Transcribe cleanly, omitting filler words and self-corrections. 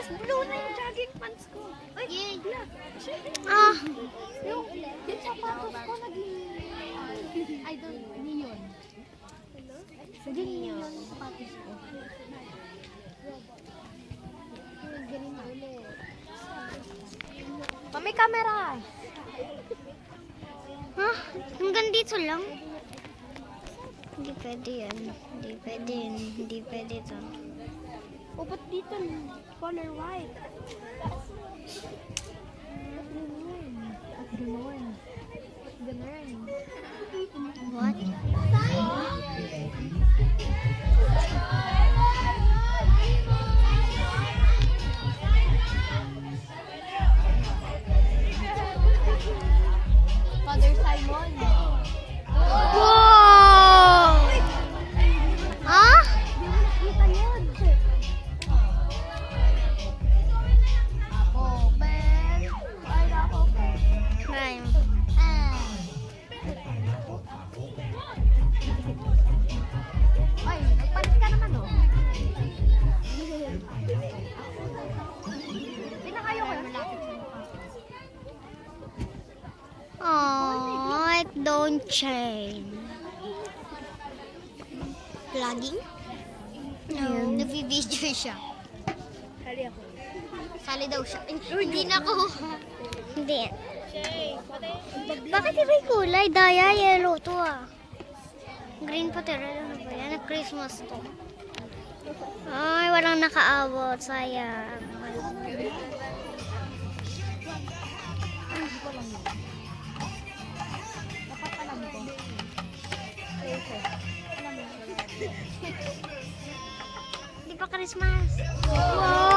Yes, blue na yung jogging pants ko. Ay, black. Ah, Yung sapatos ko naging... I don't... Neon. Naging neon yung sapatos ko. Ganito ulit. May camera. ha? Hanggang dito lang? Hindi pwede yan. Hindi pwede yun. Hindi pwede to. O, ba't dito? Color white. At ganun. Ganun. What? Father Simon. Wow! Ah? Kita yun. Ako, Ben. Ay, ako, Ben. Rhyme. Ay, nagpalit ka naman, oh. Pinakayo ko yung malapit sa mukha. Oh, it don't change. Vlogging? No, nag-video siya. Hali ako. Sali daw siya. Hindi na ako. Hindi. Bakit iba yung kulay? Daya, yellow to ah. Green pati red. Ano ba yan? Christmas to. Ay, walang nakaabot. Sayang. Dapat alam ko. Di pa Christmas. Wow!